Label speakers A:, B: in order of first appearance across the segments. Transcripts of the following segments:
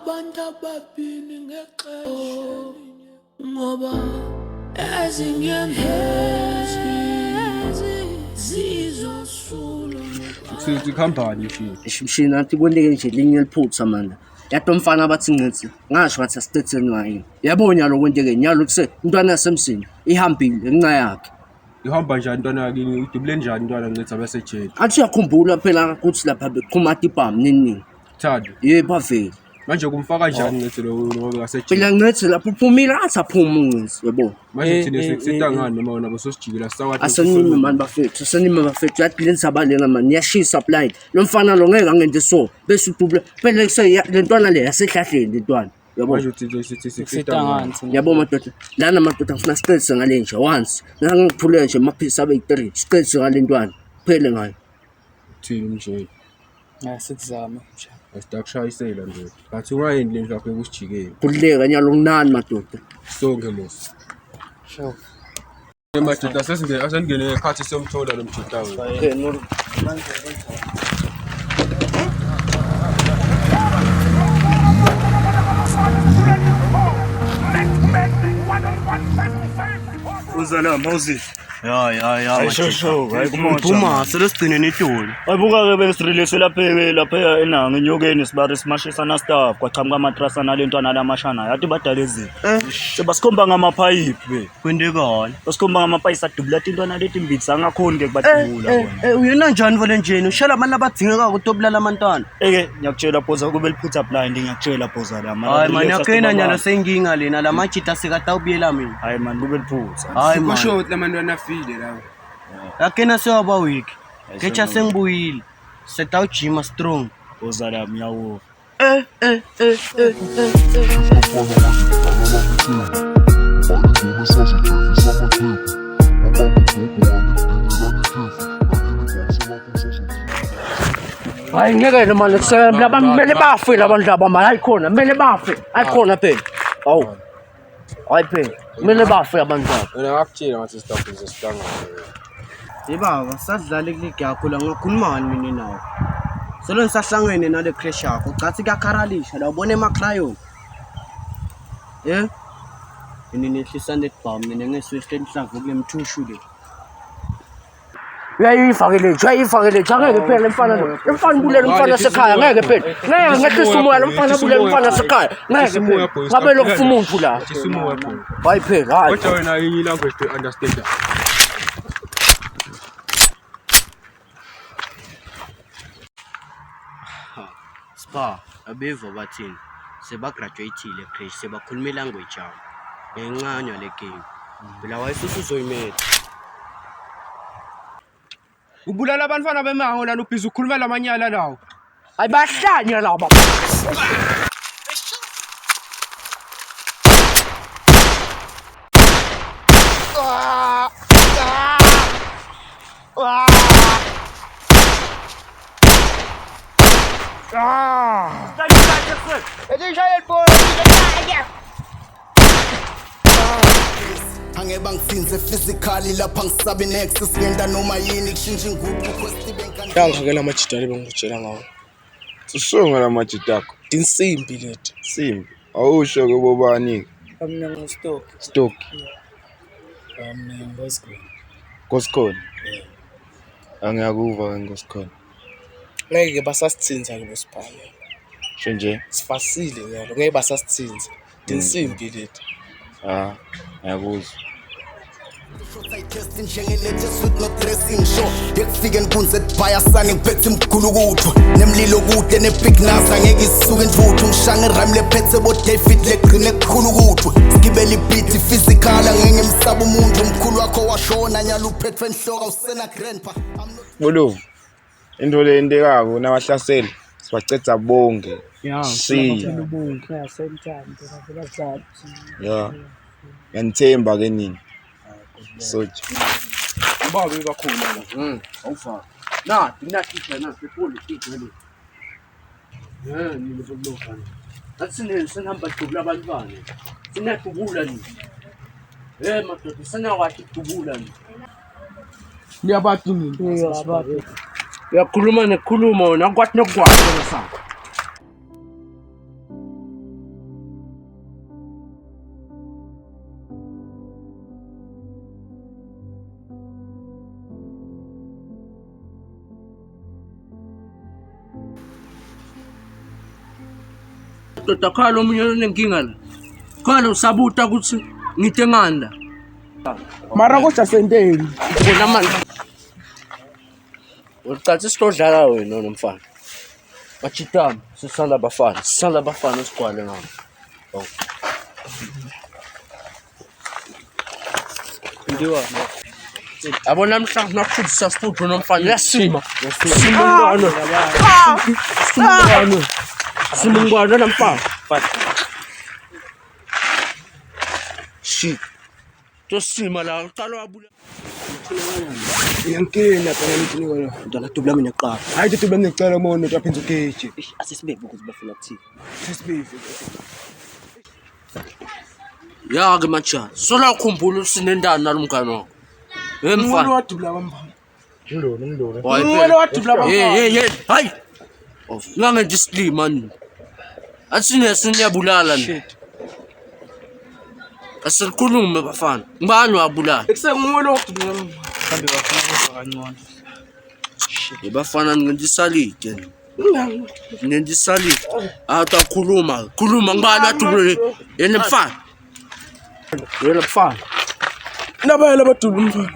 A: abantu ababini ngexesha ngoba ezinyembezi zizosula
B: Sithi company
C: Shishini nathi kwenteke nje linye liphutha manje. Yathi umfana abathi ngithi ngasho ngathi asitetheni ngayo. Yabona nyalo kwenteke nyalo kuse umntwana yasemsini ihambile ngenxa yakhe.
B: ihamba njani intwana yakini udubule njani intwana ngithi abasejele.
C: Athi uyakhumbula phela ukuthi lapha beqhumata ibhamu nini.
B: Thando
C: Yebo bavela.
B: manje kumfaka njani ngithi lo ngoba asejele.
C: Phela ngithi lapho uphumile athi aphuma ngithi yabo.
B: Manje thina sitangani noma wona bososijikela sawathi
C: Asanime mani bafethu, asanime bafethu yathi lenza balena mani yashisa blind. Lo mfana lo ngeke angende so bese udubule phela lentwana le yasehlahleni lentwana. Yabo.
B: manje uthi sitangani.
C: Yabo madoda lana madoda ngifuna siqedise ngale nje once ngiphule nje amaphisi abe 3 siqedise ngale ntwana phele ngayo
B: thini nje
D: Sikuzama
B: asitakushayisela nje bathi ungayeni le lapho ekusijikeni
C: kuleka nyalo kunani madoda
B: sonke mos
D: sure
B: madoda asengene ekhathi somthola lo mjitawo
E: Uzala Moses.
D: Ya
E: Shosho,
C: Phuma selosigcine netoli
E: Ayibuka ke bengisirelease lapha enanga enyokeni sibari simashisa na staff kwachamuka amatrasa nalentwana lamashana yathi badala ezini. Sebasikhomba ngamapipe be.
C: kwendekani
E: Basikhomba ngamapipe adubula intwana leti mbitsi angakhoni ke kubadubula bona.
C: uyena njani vole njeni ushala abantu abadingeka ukutobulala abantwana
E: Ngiyakutshela phoza kube liphutha blind ngiyakutshela phoza la mara.
C: hayi mani yakena nyalo senginga lena lamajita sekata ubiyela mina
E: Hayi man kube liphutha.
C: hayi mani
B: kusho ukuthi lamantwana afile lawo
C: yakena sewaba week kecha sengibuyile setawujima strong
E: Phoza la miyawo.
C: hayi ngeke manje laba kumele bafe labantu laba manje ayikhona kumele bafe ayikhona phela awu hayi phela kumele bafe abantu laba
B: wena ngakutshela ngathi sitaphu sesitanga
C: Yebaba sadlala kuligi yakho la ngakhuluma ngani mina nawe Solo nisahlangene nale crash yakho cathi kuyakharalisha la ubone emaklayon Ini nehlisa netbomb mina ngesweshle enhlamvu kule mthushu le Uyayifakele ngeke phela mfana bulela mfana sekhaya ngeke phela ngeke ngehlisa umoya lo mfana bulela mfana sekhaya ngeke phela ngabe lokufuma umuntu la
B: simoya pho
C: hayi phela hayi
B: kodwa wena yini language to understand
C: Spa abeva bathini sebagraduateile crash sebakhuluma language yabo ngencane le game phela wayisusu uzoyimela
B: ubulala abantwana bemango lana ubhizi ukhuluma lamanyala lawo
C: ayibahlanya laba
F: Angeba ngisinze physically lapha ngisabe next singenda noma yini kushintsha inguquko kwesitibenka
D: Ngangakela amajita lebengikutshela ngawo
G: Sisonga lamajita akho.
D: Tinsimbi leti
G: Simbi. Awusho ke bobani?
D: Mina ngostock
G: Stock.
D: mina ngosikho
G: Koskon. Angiyakuva ngosikhona.
D: ngeke basasithinza ke bosibhala
G: Sho nje.
D: sifasile yalo ngeke basasithinza tinsimbi leti
G: Ngiyakuzwa.
F: Just njengelethe with no dressing show yekufike nkunze baya sani ngiphethe imgulukutho nemlilo kude nebig nasa ngeke isuke intuthu ngishange rhyme lephethe bo David leqine ekukhulukutho skibele beat physical ngeke msaba umuntu omkhulu wakho washona nyalo uphethwe enhloka usena grandpa
G: Boluvu. Into le endekako nabahlaseli sibacetha bonke. Si. Yeah. Ngiyathemba ke nini. Soje.
B: ubaba bakhona la
C: awufa nathi phela sepolitiki le nini zokuloka athi sinihamba dubula abantwana sinadubula ni madoda sinawathi dubula ni
B: niyabathi nini
C: uyakhuluma nekhuluma wona akwathi nokwathi wena sakho Doda khala omunye unenkinga la. Khala usabuta ukuthi ngite nganda.
D: Mara kodwa senteni.
C: Bona manje. Ucathi sihlodlala wena nomfana. Bachitama, sisala abafana sigwale ngabo. Oh. Ndiwa. Abo namhlanje nakuthisa siphudu nomfana yasima. Simungwana namfana. Shit. Tosima la uqala wabula.
D: Yankela phela mthini wena.
C: Ndala dubla mina qala.
D: Hayi tuba ngicela umuntu utaphenza ugeje.
C: Asisibeke ukuthi bafuna ukuthini.
D: Sesibize.
C: Ya ke macha, sola ukhumbula usinendana nalomngane wakho.
D: Umuntu
C: Emfana.
D: wadubula bambamba.
G: Ngilona.
D: Umuntu wadubula bambamba.
C: Hey. Hayi. Nganga display man. Asine sinyabulala ni.
D: Shit.
C: Asikhulume bafana. Ngibani wabulala?
D: Ekusengumuntu wadubula bambamba.
E: Kambe bafuna ukuzwa kancane.
C: Bafana ngendisalide. Ngendisalide. Atakhuluma ngibani wadubula? Yena mfana. Wena mfana.
D: Nabayela badubula umfana.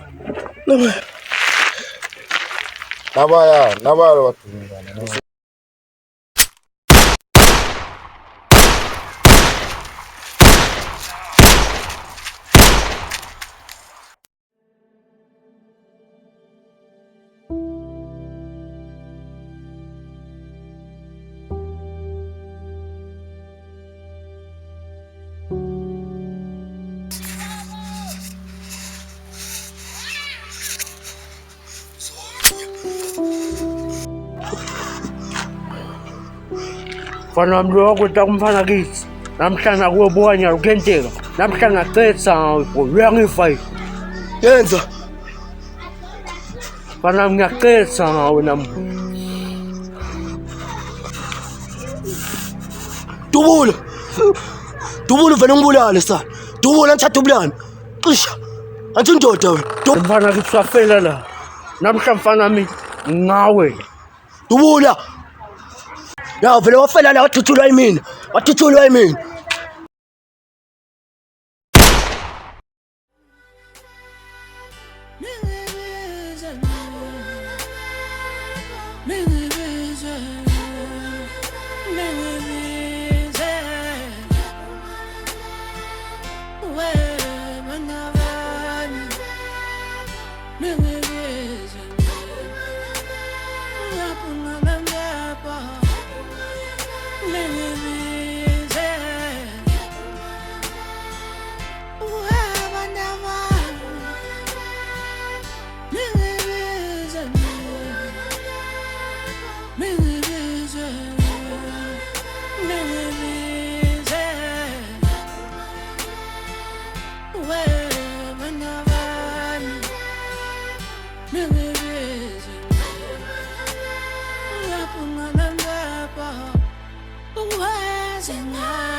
G: Nabaya wadumela.
C: Mfana wami lo kodwa kumfana kithi. Namhlanje kuyobuhanya ukenteka. Namhlanje ngacetha uyangifa.
D: Yenza.
C: Mfana wami ngiyacetha ngawe nami.
D: Dubula vele ngibulale sana. Dubula ngithatha ubulani. Cisha. Athi indoda wena.
C: Mfana kithi wafela la. Namhlanje mfana wami ngawe.
D: Dubula. Ya vele wafela la wathuthulwa yimina.
A: Where's it now?